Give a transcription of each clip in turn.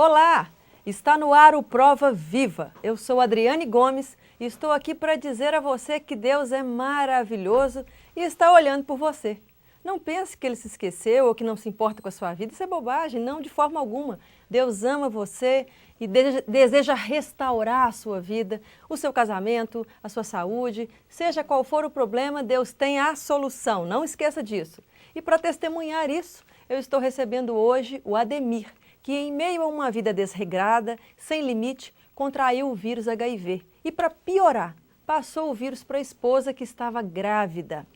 Olá! Está no ar o Prova Viva. Eu sou Adriane Gomes e estou aqui para dizer a você que Deus é maravilhoso e está olhando por você. Não pense que Ele se esqueceu ou que não se importa com a sua vida. Isso é bobagem, não, de forma alguma. Deus ama você e deseja restaurar a sua vida, o seu casamento, a sua saúde. Seja qual for o problema, Deus tem a solução. Não esqueça disso. E para testemunhar isso, eu estou recebendo hoje o Ademir, que em meio a uma vida desregrada, sem limite, contraiu o vírus HIV. E para piorar, passou o vírus para a esposa que estava grávida.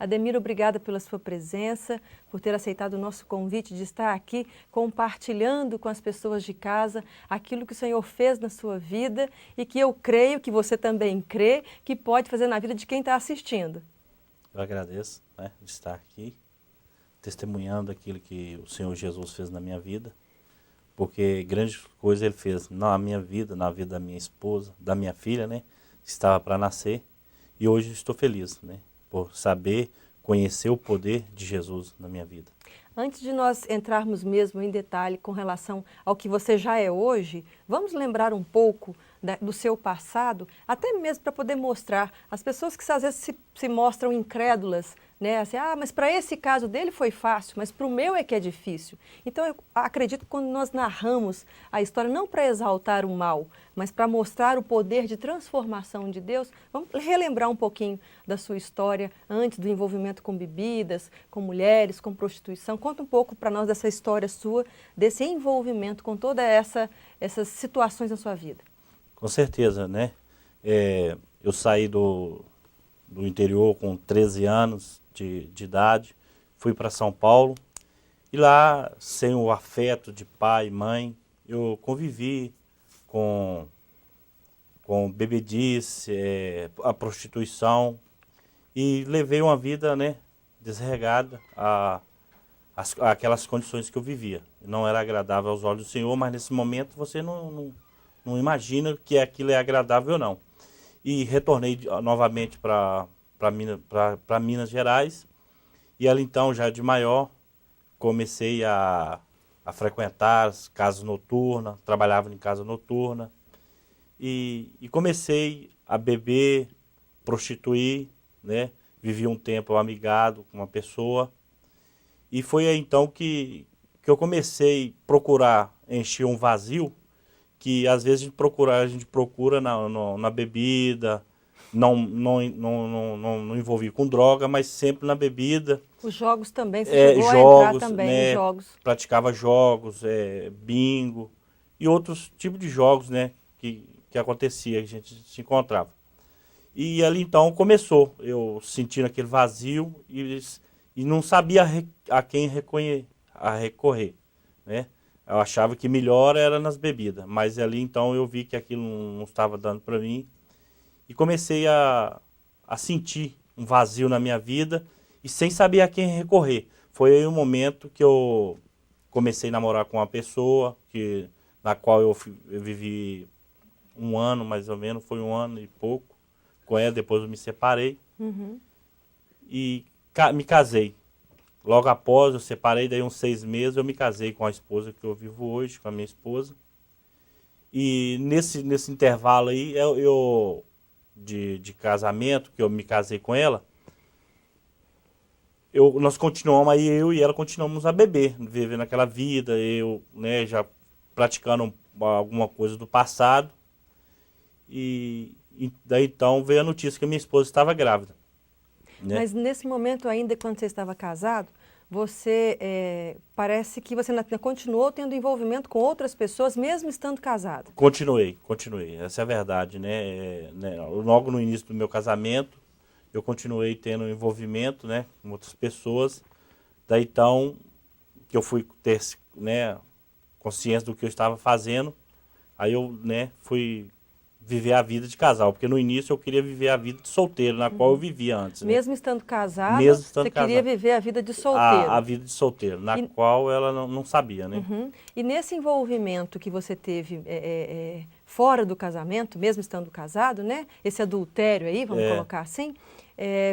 Ademir, obrigada pela sua presença, por ter aceitado o nosso convite de estar aqui compartilhando com as pessoas de casa aquilo que o Senhor fez na sua vida e que eu creio que você também crê que pode fazer na vida de quem está assistindo. Eu agradeço, de estar aqui, testemunhando aquilo que o Senhor Jesus fez na minha vida, porque grande coisa Ele fez na minha vida, na vida da minha esposa, da minha filha, que estava para nascer, e hoje estou feliz, por saber, conhecer o poder de Jesus na minha vida. Antes de nós entrarmos mesmo em detalhe com relação ao que você já é hoje, vamos lembrar um pouco do seu passado, até mesmo para poder mostrar as pessoas que às vezes se mostram incrédulas, assim, mas para esse caso dele foi fácil, mas para o meu é que é difícil. Então eu acredito que quando nós narramos a história, não para exaltar o mal, mas para mostrar o poder de transformação de Deus, vamos relembrar um pouquinho da sua história antes do envolvimento com bebidas, com mulheres, com prostituição. Conta um pouco para nós dessa história sua, desse envolvimento com todas essas situações na sua vida. Com certeza, eu saí do interior com 13 anos de idade, fui para São Paulo e lá, sem o afeto de pai e mãe, eu convivi com bebedice, a prostituição e levei uma vida desregada àquelas condições que eu vivia. Não era agradável aos olhos do Senhor, mas nesse momento você não imagina que aquilo é agradável ou não. E retornei novamente para Minas Gerais, e ali então, já de maior, comecei a frequentar as casas noturnas, trabalhava em casa noturna, e comecei a beber, prostituir, vivi um tempo amigado com uma pessoa, e foi aí então que eu comecei a procurar encher um vazio, que às vezes a gente procura na bebida, não envolvi com droga, mas sempre na bebida. Os jogos também, você chegou a entrar também em jogos. Praticava jogos, bingo e outros tipos de jogos que acontecia, que a gente se encontrava. E ali então começou, eu sentindo aquele vazio e não sabia a quem recorrer, Eu achava que melhor era nas bebidas, mas ali então eu vi que aquilo não estava dando para mim e comecei a sentir um vazio na minha vida e sem saber a quem recorrer. Foi aí o momento que eu comecei a namorar com uma pessoa na qual eu vivi um ano mais ou menos, foi 1 ano e pouco com ela, depois eu me separei e me casei. Logo após eu separei, daí uns 6 meses, eu me casei com a esposa que eu vivo hoje, com a minha esposa. E nesse intervalo aí, de casamento, que eu me casei com ela, nós continuamos aí, eu e ela continuamos a beber, vivendo aquela vida, eu já praticando alguma coisa do passado. E daí então veio a notícia que a minha esposa estava grávida. Mas nesse momento ainda, quando você estava casado, você parece que você continuou tendo envolvimento com outras pessoas, mesmo estando casado. Continuei. Essa é a verdade, Logo no início do meu casamento, eu continuei tendo envolvimento, com outras pessoas. Daí então, que eu fui ter, consciência do que eu estava fazendo, aí eu, fui viver a vida de casal, porque no início eu queria viver a vida de solteiro, na qual eu vivia antes. Mesmo estando casado, queria viver a vida de solteiro. A vida de solteiro, qual ela não sabia, E nesse envolvimento que você teve fora do casamento, mesmo estando casado, esse adultério aí, vamos colocar assim,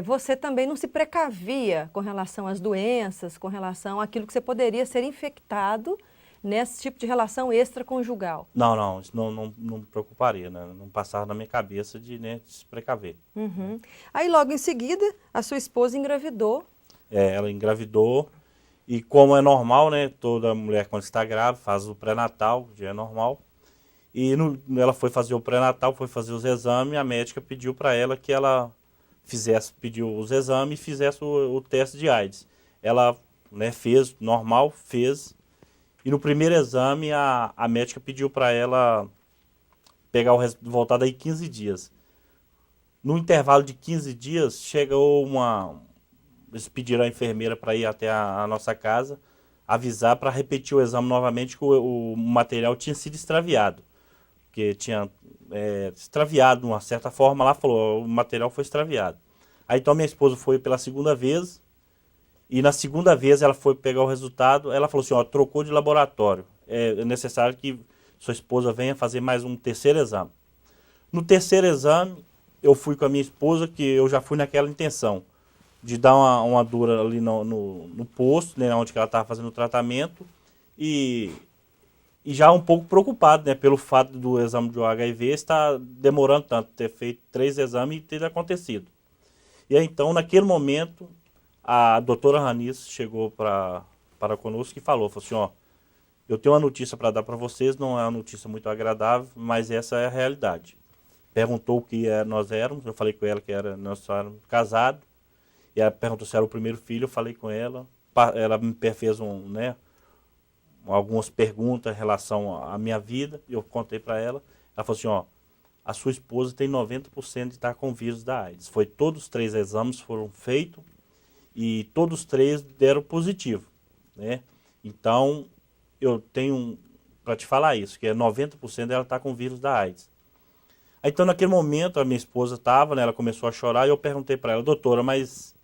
você também não se precavia com relação às doenças, com relação àquilo que você poderia ser infectado nesse tipo de relação extraconjugal. Não, isso não me preocuparia, né? Não passava na minha cabeça de, né, de se precaver. Uhum. Aí logo em seguida, a sua esposa engravidou. Ela engravidou e como é normal, né? Toda mulher quando está grávida faz o pré-natal, já é normal. E ela foi fazer o pré-natal, foi fazer os exames, a médica pediu para ela que ela pediu os exames e fizesse o teste de AIDS. Ela, né, fez, normal, fez. E no primeiro exame, a médica pediu para ela voltar daí 15 dias. No intervalo de 15 dias, chegou eles pediram a enfermeira para ir até a nossa casa, avisar para repetir o exame novamente, que o material tinha sido extraviado. Porque tinha extraviado de uma certa forma, lá falou, o material foi extraviado. Aí então minha esposa foi pela segunda vez, e na segunda vez ela foi pegar o resultado, ela falou assim, ó, trocou de laboratório, é necessário que sua esposa venha fazer mais um terceiro exame. No terceiro exame, eu fui com a minha esposa, que eu já fui naquela intenção de dar uma dura ali no posto, né, onde que ela estava fazendo o tratamento, e já um pouco preocupado, né, pelo fato do exame do HIV estar demorando tanto, ter feito 3 exames e ter acontecido. E aí, então, naquele momento, a doutora Ranice chegou para conosco e falou assim, ó, eu tenho uma notícia para dar para vocês, não é uma notícia muito agradável, mas essa é a realidade. Perguntou o que nós éramos, eu falei com ela que nós éramos casados, e ela perguntou se era o primeiro filho, eu falei com ela, ela me fez algumas perguntas em relação à minha vida, e eu contei para ela. Ela falou assim, ó, a sua esposa tem 90% de estar com o vírus da AIDS. Todos os 3 exames foram feitos e todos os 3 deram positivo, né? Então, eu tenho para te falar isso, que 90% dela está com o vírus da AIDS. Aí, então, naquele momento, a minha esposa estava, né, ela começou a chorar, e eu perguntei para ela, doutora, mas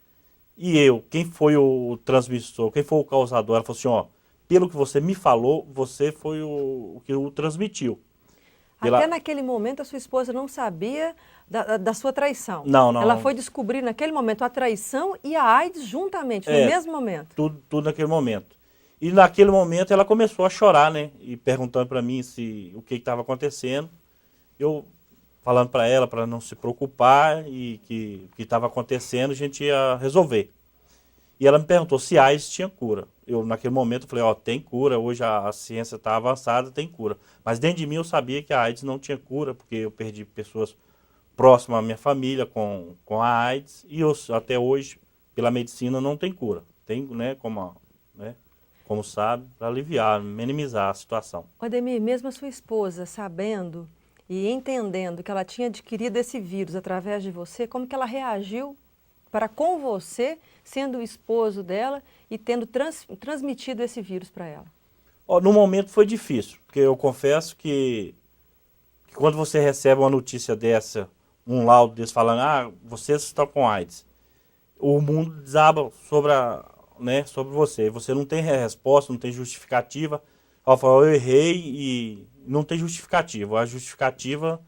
e eu? Quem foi o transmissor? Quem foi o causador? Ela falou assim, ó, pelo que você me falou, você foi o que o transmitiu. Até naquele momento a sua esposa não sabia da sua traição. Não. Ela foi descobrir naquele momento a traição e a AIDS juntamente, no mesmo momento. Tudo naquele momento. E naquele momento ela começou a chorar, né? E perguntando para mim o que estava acontecendo. Eu falando para ela para não se preocupar e que o que estava acontecendo a gente ia resolver. E ela me perguntou se AIDS tinha cura. Eu, naquele momento, falei, ó, tem cura, hoje a ciência está avançada, tem cura. Mas dentro de mim eu sabia que a AIDS não tinha cura, porque eu perdi pessoas próximas à minha família com a AIDS, e até hoje, pela medicina, não tem cura. Tem, né, como sabe, para aliviar, minimizar a situação. Ademir, mesmo a sua esposa sabendo e entendendo que ela tinha adquirido esse vírus através de você, como que ela reagiu para com você, sendo o esposo dela e tendo transmitido esse vírus para ela? No momento foi difícil, porque eu confesso que quando você recebe uma notícia dessa, um laudo desse falando, vocês estão com AIDS, o mundo desaba sobre você. Você não tem resposta, não tem justificativa. Ela falou, eu errei e não tem justificativa. A justificativa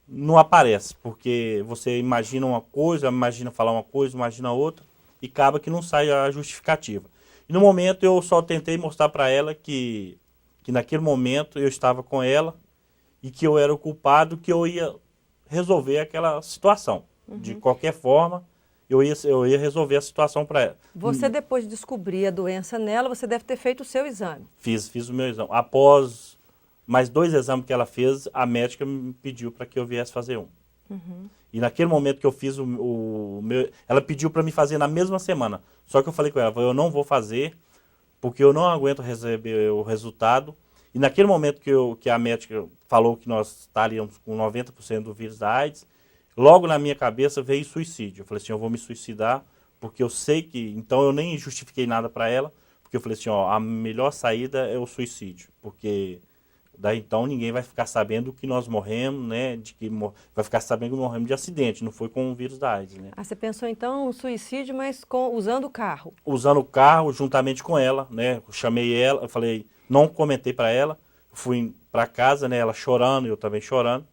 não aparece, porque você imagina uma coisa, imagina falar uma coisa, imagina outra, e acaba que não sai a justificativa. E no momento eu só tentei mostrar para ela que naquele momento eu estava com ela e que eu era o culpado, que eu ia resolver aquela situação. Uhum. De qualquer forma, eu ia resolver a situação para ela. Você, depois de descobrir a doença nela, você deve ter feito o seu exame. Fiz o meu exame. Após mais 2 exames que ela fez, a médica me pediu para que eu viesse fazer um. Uhum. E naquele momento que eu fiz o meu... Ela pediu para me fazer na mesma semana. Só que eu falei com ela, eu não vou fazer, porque eu não aguento receber o resultado. E naquele momento que a médica falou que nós estaríamos com 90% do vírus da AIDS, logo na minha cabeça veio suicídio. Eu falei assim, eu vou me suicidar, porque eu sei que... Então eu nem justifiquei nada para ela, porque eu falei assim, ó, a melhor saída é o suicídio, porque... Daí então ninguém vai ficar sabendo que nós morremos, né? Vai ficar sabendo que morremos de acidente, não foi com o vírus da AIDS, né? Você pensou então no suicídio, mas usando o carro? Usando o carro juntamente com ela, né? Eu chamei ela, eu falei, não comentei para ela, fui para casa, né? Ela chorando, eu também chorando.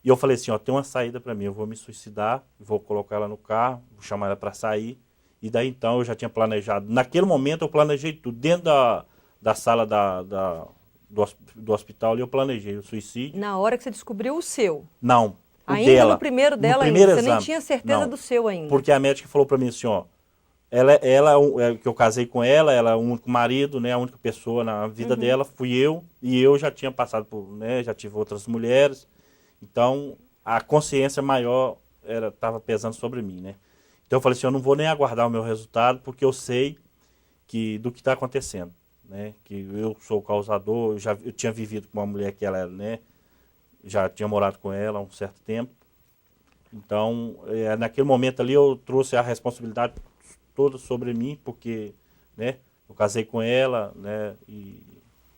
E eu falei assim, ó, tem uma saída para mim, eu vou me suicidar, vou colocar ela no carro, vou chamar ela para sair. E daí então eu já tinha planejado. Naquele momento eu planejei tudo, dentro da sala do hospital ali, eu planejei o suicídio. Na hora que você descobriu o seu? Não, o Ainda dela. no primeiro dela no primeiro ainda? Você nem exame. tinha certeza Não, do seu ainda? porque a médica falou para mim assim, ó, que eu casei com ela é o único marido, né, a única pessoa na vida dela, fui eu, e eu já tinha passado por, né, já tive outras mulheres, então a consciência maior estava pesando sobre mim, né. Então eu falei assim, eu não vou nem aguardar o meu resultado, porque eu sei do que está acontecendo, né, que eu sou o causador, eu tinha vivido com uma mulher que ela, né, já tinha morado com ela há um certo tempo, então naquele momento ali eu trouxe a responsabilidade toda sobre mim, porque, né, eu casei com ela, né, e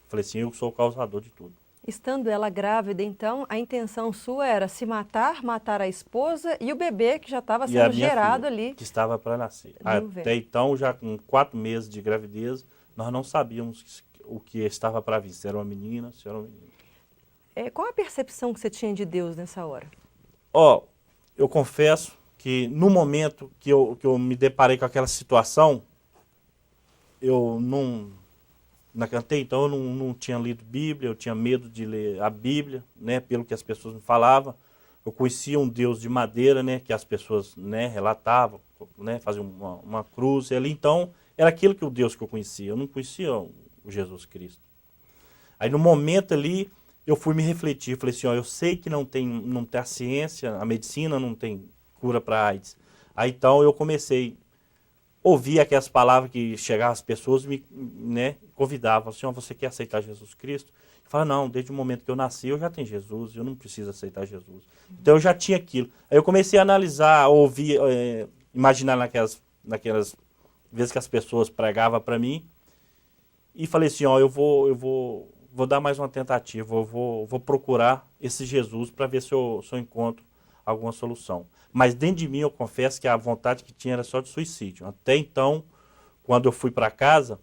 falei assim, eu sou o causador de tudo. Estando ela grávida, então, a intenção sua era se matar, matar a esposa e o bebê que já estava sendo gerado ali. Que estava para nascer. Até então, já com 4 meses de gravidez, nós não sabíamos o que estava para vir, se era uma menina, se era um menino. Qual a percepção que você tinha de Deus nessa hora? Eu confesso que no momento que eu me deparei com aquela situação, até então eu não tinha lido Bíblia, eu tinha medo de ler a Bíblia, né, pelo que as pessoas me falavam. Eu conhecia um Deus de madeira, né, que as pessoas, né, relatavam, né, faziam uma cruz ali. Então, era aquilo que o Deus que eu conhecia, eu não conhecia o Jesus Cristo. Aí no momento ali, eu fui me refletir, falei assim, eu sei que não tem a ciência, a medicina não tem cura para AIDS. Aí então eu comecei a ouvir aquelas palavras que chegavam às pessoas e me, né, convidavam, assim, você quer aceitar Jesus Cristo? Eu falava, não, desde o momento que eu nasci eu já tenho Jesus, eu não preciso aceitar Jesus. Então eu já tinha aquilo. Aí eu comecei a analisar, ouvir, imaginar naquelas vezes que as pessoas pregavam para mim e falei assim, eu vou dar mais uma tentativa, eu vou procurar esse Jesus para ver se eu encontro alguma solução. Mas dentro de mim eu confesso que a vontade que tinha era só de suicídio. Até então, quando eu fui para casa,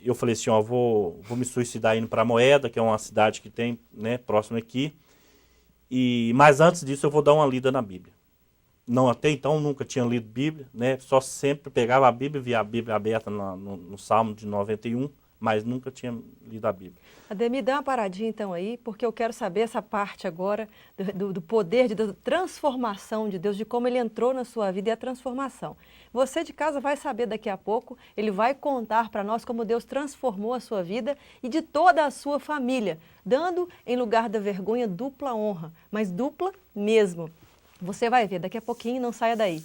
eu falei assim, vou me suicidar indo para Moeda, que é uma cidade que tem, né, próximo aqui. Mas antes disso eu vou dar uma lida na Bíblia. Não, até então nunca tinha lido Bíblia, né? Só sempre pegava a Bíblia, via a Bíblia aberta no Salmo de 91, mas nunca tinha lido a Bíblia. Ademir, dá uma paradinha então aí, porque eu quero saber essa parte agora do poder de Deus, da transformação de Deus, de como Ele entrou na sua vida e a transformação. Você de casa vai saber daqui a pouco, Ele vai contar para nós como Deus transformou a sua vida e de toda a sua família, dando em lugar da vergonha dupla honra, mas dupla mesmo. Você vai ver daqui a pouquinho, não saia daí.